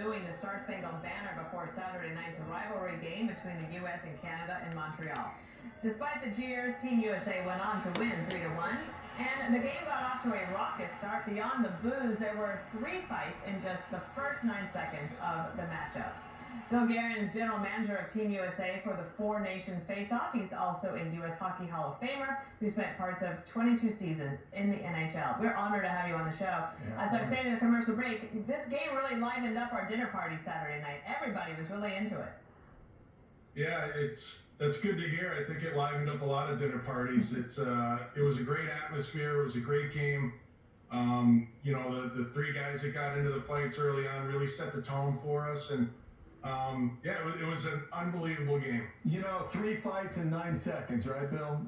booing the Star Spangled Banner before Saturday night's rivalry game between the U.S. and Canada in Montreal. Despite the jeers, Team USA went on to win 3-1, and the game got off to a raucous start. Beyond the boos, there were 3 fights in just the first 9 seconds of the matchup. Bill Guerin is general manager of Team USA for the Four Nations Face-Off. He's also a U.S. Hockey Hall of Famer who spent parts of 22 seasons in the NHL. We're honored to have you on the show. Yeah, As I was saying in the commercial break, this game really livened up our dinner party Saturday night. Everybody was really into it. Yeah, that's good to hear. I think it livened up a lot of dinner parties. It was a great atmosphere. It was a great game. The 3 guys that got into the fights early on really set the tone for us, and it was an unbelievable game. 3 fights in 9 seconds, right, Bill?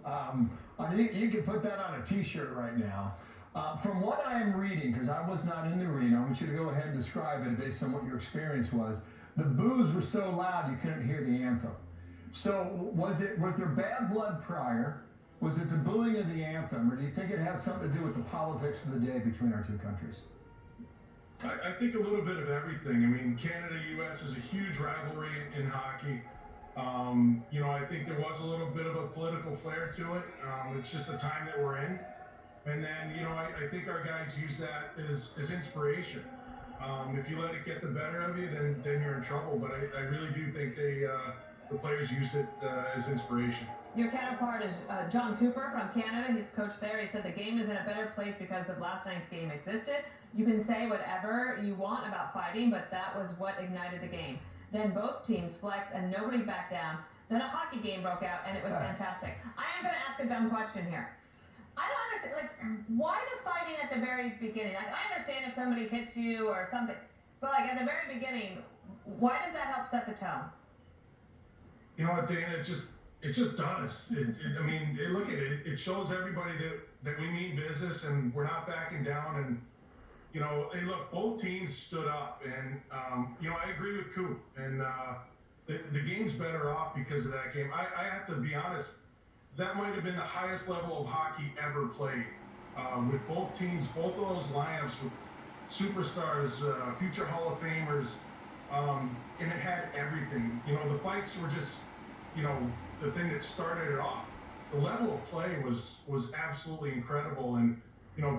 You can put that on a T-shirt right now. From what I am reading, because I was not in the arena, I want you to go ahead and describe it based on what your experience was. The boos were so loud you couldn't hear the anthem. So was there bad blood prior? Was it the booing of the anthem, or do you think it had something to do with the politics of the day between our 2 countries? I think a little bit of everything. I mean, Canada-U.S. is a huge rivalry in hockey. I think there was a little bit of a political flair to it. It's just the time that we're in. And then, I think our guys use that as inspiration. If you let it get the better of you, then you're in trouble. But I really do think the players use it as inspiration. Your counterpart is John Cooper from Canada. He's the coach there. He said the game is in a better place because of last night's game existed. You can say whatever you want about fighting, but that was what ignited the game. Then both teams flexed and nobody backed down. Then a hockey game broke out and it was fantastic. I am going to ask a dumb question here. I don't understand, why the fighting at the very beginning? I understand if somebody hits you or something, but at the very beginning, why does that help set the tone? You know what, Dana? It just does. Look at it. It shows everybody that we mean business and we're not backing down. And hey, look, both teams stood up, and I agree with Coop. And the game's better off because of that game. I have to be honest. That might have been the highest level of hockey ever played. With both teams, both of those lineups with superstars, future Hall of Famers, and it had everything. The fights were just, the thing that started it off. The level of play was absolutely incredible, and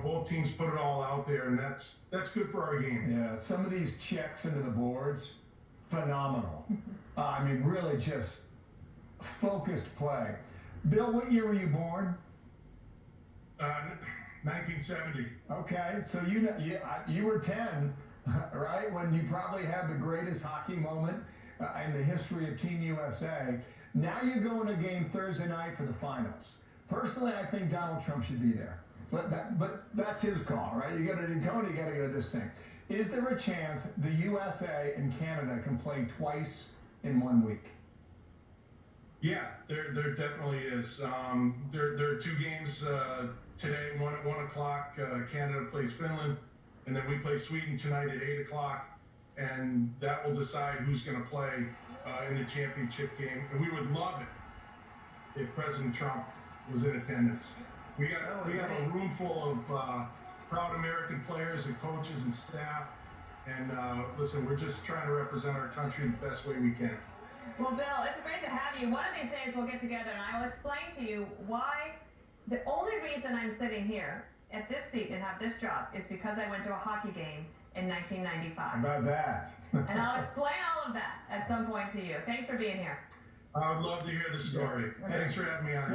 both teams put it all out there, and that's good for our game. Yeah, some of these checks into the boards, phenomenal. Really just focused play. Bill, what year were you born? 1970. Okay, so you were 10, right? When you probably had the greatest hockey moment in the history of Team USA. Now you go in a game Thursday night for the finals. Personally, I think Donald Trump should be there. But that's his call, right? Tony, you got to go to this thing. Is there a chance the USA and Canada can play twice in 1 week? Yeah, there definitely is. There are 2 games today, one at 1 o'clock. Canada plays Finland, and then we play Sweden tonight at 8 o'clock, and that will decide who's going to play in the championship game. And we would love it if President Trump was in attendance. We have a room full of proud American players and coaches and staff, and listen, we're just trying to represent our country the best way we can. Well, Bill, it's great to have you. One of these days we'll get together and I will explain to you why the only reason I'm sitting here at this seat and have this job is because I went to a hockey game in 1995. How about that? And I'll explain all of that at some point to you. Thanks for being here. I would love to hear the story. Thanks for having me on.